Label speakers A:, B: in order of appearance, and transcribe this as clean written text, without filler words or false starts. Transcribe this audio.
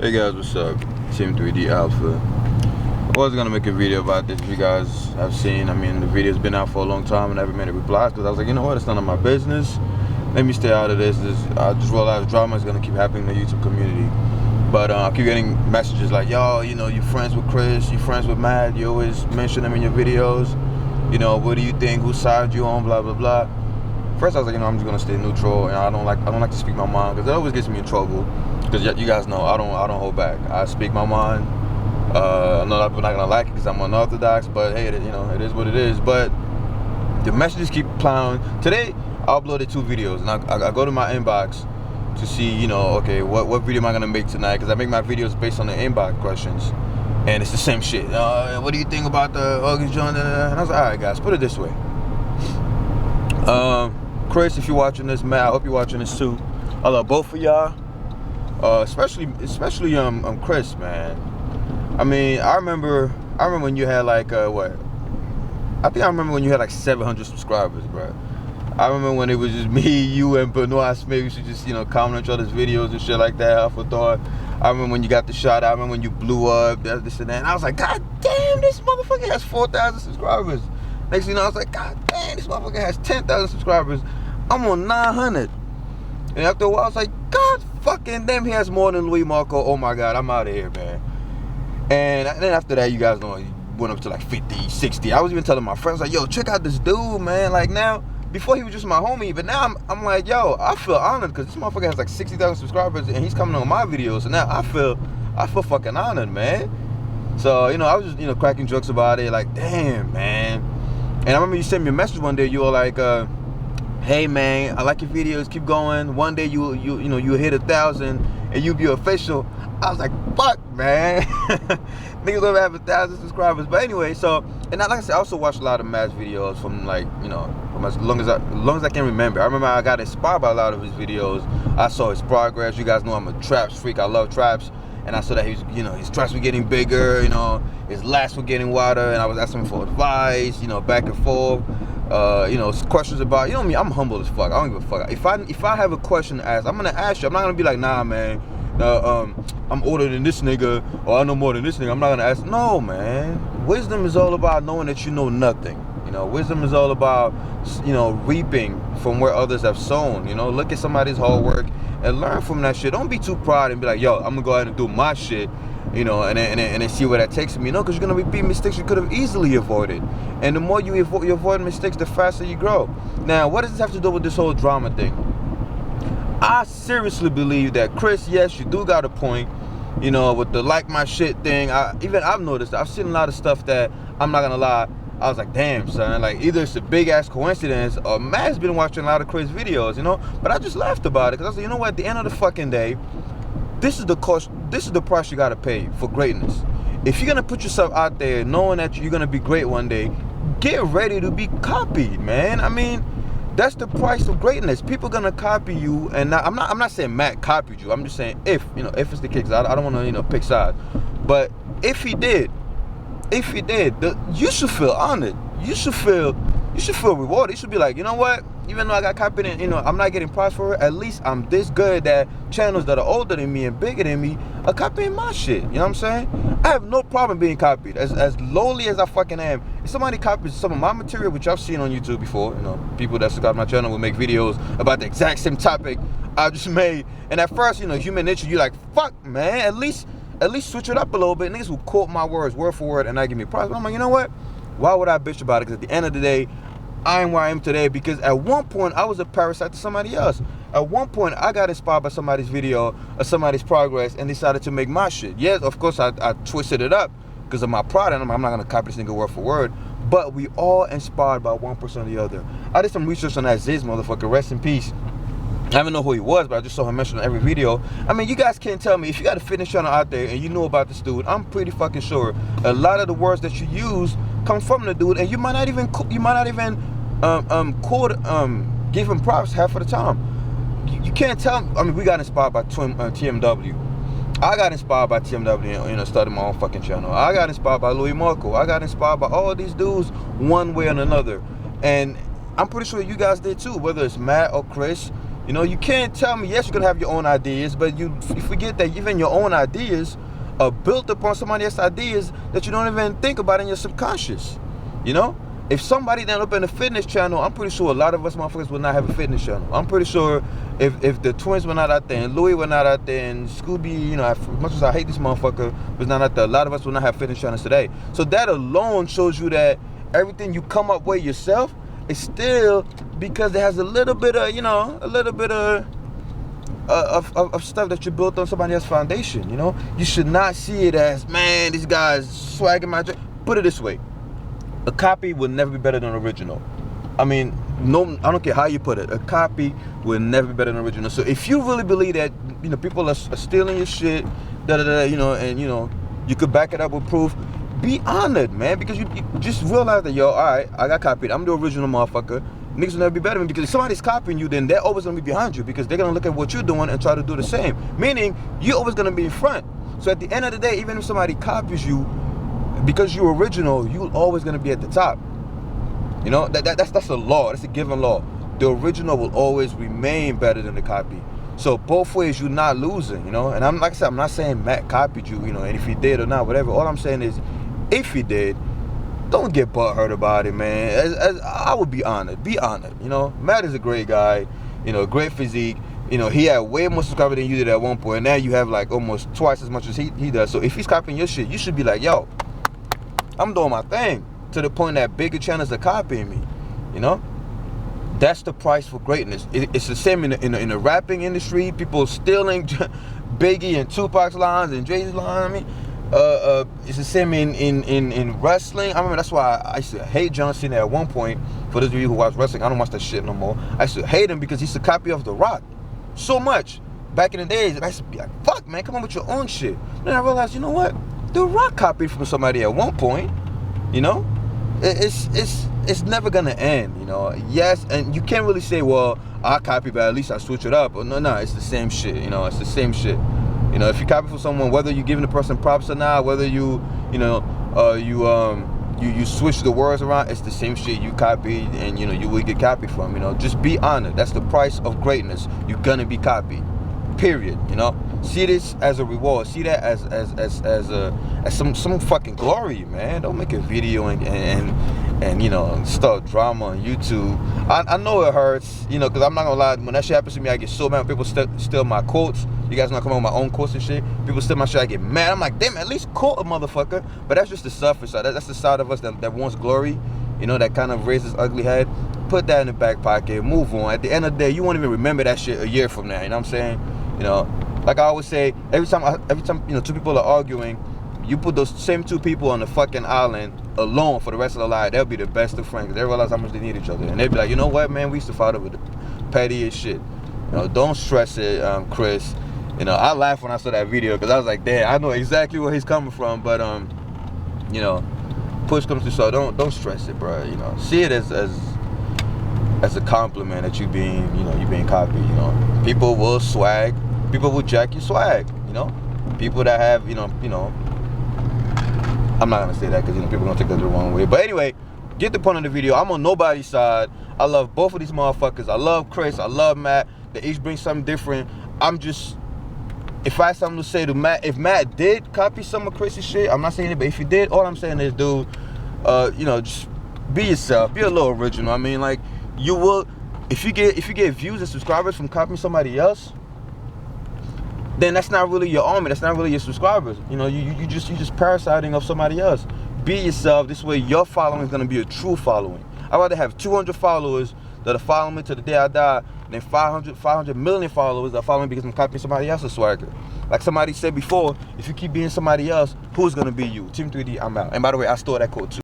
A: Hey guys, what's up? Team 3D Alpha. I was gonna make a video about this if you guys have seen. I mean, the video's been out for a long time and I never made a reply because I was like, you know what, it's none of my business. Let me stay out of this. I just realized drama is gonna keep happening in the YouTube community. But I keep getting messages like, yo, you know, you're friends with Chris, you're friends with Matt, you always mention them in your videos. You know, what do you think? Whose side you on? Blah blah blah. First, I was like, you know, I'm just gonna stay neutral, and I don't like to speak my mind because it always gets me in trouble. Because you guys know I don't hold back. I speak my mind. I know people not gonna like it because I'm unorthodox, but hey, you know, it is what it is. But the messages keep plowing. Today, I uploaded 2 videos, and I go to my inbox to see, you know, okay, what video am I gonna make tonight? Because I make my videos based on the inbox questions, and it's the same shit. What do you think about the Ogus joint? And I was like, all right, guys, put it this way. Chris, if you're watching this, Matt, I hope you're watching this too. I love both of y'all. Especially Chris, man. I mean, I remember when you had like I remember when you had like 700 subscribers, bro. I remember when it was just me, you, and Benoit Smith. We should just, you know, comment on each other's videos and shit like that. I thought. I remember when you got the shot. I remember when you blew up, this and that. And I was like, God damn, this motherfucker has 4,000 subscribers. Next thing you know, I was like, God damn, this motherfucker has 10,000 subscribers. I'm on 900. And after a while, I was like, God fucking damn, he has more than Louis Marco. Oh my God, I'm out of here, man. And then after that, you guys know, he went up to like 50, 60. I was even telling my friends, like, yo, check out this dude, man. Like now, before he was just my homie, but now I'm like, yo, I feel honored because this motherfucker has like 60,000 subscribers and he's coming on my videos. So now I feel fucking honored, man. So, you know, I was just, you know, cracking jokes about it, like, damn, man. And I remember you sent me a message one day. You were like, hey man, I like your videos, keep going. One day you'll hit 1,000 and you'll be official. I was like, fuck, man. Niggas gonna have 1,000 subscribers. But anyway, so, and like I said, I also watched a lot of Matt's videos from, like, you know, from as long as I can remember. I remember I got inspired by a lot of his videos. I saw his progress. You guys know I'm a traps freak. I love traps. And I saw that his traps were getting bigger, you know, his lats were getting wider, and I was asking him for advice, you know, back and forth. You know, questions about, you know me, I'm humble as fuck. I don't give a fuck. If I have a question to ask, I'm gonna ask you. I'm not gonna be like, nah, man, I'm older than this nigga, or I know more than this nigga. I'm not gonna ask. No, man. Wisdom is all about knowing that you know nothing. You know, wisdom is all about, you know, reaping from where others have sown. You know, look at somebody's hard work and learn from that shit. Don't be too proud and be like, yo, I'm gonna go ahead and do my shit. You know, and then see where that takes me. You know, because you're gonna repeat mistakes you could have easily avoided. And the more you avoid mistakes, the faster you grow. Now, what does this have to do with this whole drama thing? I seriously believe that, Chris, yes, you do got a point. You know, with the like my shit thing. I've noticed. I've seen a lot of stuff that, I'm not gonna lie, I was like, damn, son. Like, either it's a big ass coincidence or Matt's been watching a lot of Chris videos. You know, but I just laughed about it because I said, you know what? At the end of the fucking day, this is the cost. This is the price you gotta pay for greatness. If you're gonna put yourself out there knowing that you're gonna be great one day, get ready to be copied, man. I mean, that's the price of greatness. People gonna copy you, and I'm not saying Matt copied you. I'm just saying if it's the case. I don't want to, you know, pick sides, but if he did, you should feel honored. You should feel rewarded. You should be like, you know what? Even though I got copied and, you know, I'm not getting prize for it, at least I'm this good that channels that are older than me and bigger than me are copying my shit. You know what I'm saying? I have no problem being copied. As lowly as I fucking am, if somebody copies some of my material, which I've seen on YouTube before, you know, people that subscribe to my channel will make videos about the exact same topic I just made. And at first, you know, human nature, you're like, fuck, man, at least switch it up a little bit. Niggas will quote my words word for word and not give me prize. But I'm like, you know what? Why would I bitch about it? Because at the end of the day, I am where I am today because at one point I was a parasite to somebody else. At one point I got inspired by somebody's video or somebody's progress and decided to make my shit. Yes, of course I twisted it up because of my pride, and I'm not gonna copy this nigga word for word. But we all inspired by one person or the other. I did some research on that Ziz motherfucker. Rest in peace. I don't know who he was, but I just saw him mentioned on every video. I mean, you guys can't tell me if you got a fitness channel out there and you know about this dude. I'm pretty fucking sure a lot of the words that you use come from the dude, and you might not even give him props half of the time. You can't tell. I mean, we got inspired by TMW. I got inspired by TMW, you know, starting my own fucking channel. I got inspired by Louis Marco. I got inspired by all these dudes one way or another, and I'm pretty sure you guys did too. Whether it's Matt or Chris, You know, you can't tell me, yes, you're gonna have your own ideas, but you forget that even your own ideas are built upon somebody else's ideas that you don't even think about in your subconscious. You know, if somebody then opened a fitness channel, I'm pretty sure a lot of us motherfuckers would not have a fitness channel. I'm pretty sure if the twins were not out there and Louis were not out there and Scooby, you know, as much as I hate this motherfucker, was not out there, a lot of us would not have fitness channels today. So that alone shows you that everything you come up with yourself is still because it has a little bit of, you know, a little bit of stuff that you built on somebody else's foundation. You know, you should not see it as, man, these guys swagging my. Put it this way: a copy will never be better than an original. I mean, no, I don't care how you put it. A copy will never be better than an original. So if you really believe that, you know, people are stealing your shit, you know, and you know, you could back it up with proof, be honored, man, because you just realize that, yo, all right, I got copied. I'm the original motherfucker. Niggas will never be better than me, because if somebody's copying you, then they're always gonna be behind you, because they're gonna look at what you're doing and try to do the same. Meaning, you're always gonna be in front. So at the end of the day, even if somebody copies you, because you're original, you're always gonna be at the top. You know, that's a law. That's a given law. The original will always remain better than the copy. So both ways, you're not losing. You know, and I'm like I said, I'm not saying Matt copied you. You know, and if he did or not, whatever. All I'm saying is, if he did, don't get butthurt about it, man. As I would be honored. Be honored. You know, Matt is a great guy. You know, great physique. You know, he had way more subscribers than you did at one point. And now you have like almost twice as much as he does. So if he's copying your shit, you should be like, yo, I'm doing my thing. To the point that bigger channels are copying me. You know, that's the price for greatness. It's the same in the rapping industry. People stealing Biggie and Tupac's lines and Jay-Z's lines. I mean, it's the same in wrestling. I remember that's why I used to hate John Cena at one point. For those of you who watch wrestling, I don't watch that shit no more. I used to hate him because he's a copy of The Rock so much back in the days, and I used to be like, fuck, man, come on with your own shit. Then I realized, you know what, The Rock copied from somebody at one point. You know, it's never gonna end. You know, yes, and you can't really say, well, I copy, but at least I switch it up. No, it's the same shit. You know, it's the same shit. You know, if you copy from someone, whether you're giving the person props or not, whether you switch the words around, it's the same shit you copied, and you know you will get copied from. You know, just be honored. That's the price of greatness. You're gonna be copied. Period. You know, see this as a reward. See that as some fucking glory, man. Don't make a video and you know, start drama on YouTube. I know it hurts, you know, because I'm not gonna lie. When that shit happens to me, I get so mad when people steal my quotes. You guys know I come up with my own quotes and shit. People steal my shit, I get mad. I'm like, damn, at least quote a motherfucker. But that's just the surface side. That's the side of us that wants glory. You know, that kind of raises ugly head. Put that in the back pocket. Move on. At the end of the day, you won't even remember that shit a year from now. You know what I'm saying? You know, like I always say, every time you know two people are arguing, you put those same two people on the fucking island alone for the rest of their life, they'll be the best of friends. They realize how much they need each other, and they'll be like, you know what, man, we used to fight over the pettiest shit. You know, don't stress it, Chris. You know, I laughed when I saw that video because I was like, damn, I know exactly where he's coming from. But you know, push comes to shove, don't stress it, bro. You know, see it as a compliment that you being copied. You know, people will swag. People will jack your swag, you know. People that have, you know, I'm not gonna say that because you know people are gonna take that the wrong way. But anyway, get the point of the video. I'm on nobody's side. I love both of these motherfuckers. I love Chris. I love Matt. They each bring something different. If I have something to say to Matt, if Matt did copy some of Chris's shit, I'm not saying it, but if he did, all I'm saying is, dude, you know, just be yourself. Be a little original. I mean, like, you will, if you get views and subscribers from copying somebody else, then that's not really your army. That's not really your subscribers. You know, you just parasiting of somebody else. Be yourself. This way, your following is gonna be a true following. I'd rather have 200 followers that are following me to the day I die than 500 million followers that are following me because I'm copying somebody else's swagger. Like somebody said before, if you keep being somebody else, who's gonna be you? Team 3D, I'm out. And by the way, I stole that quote too.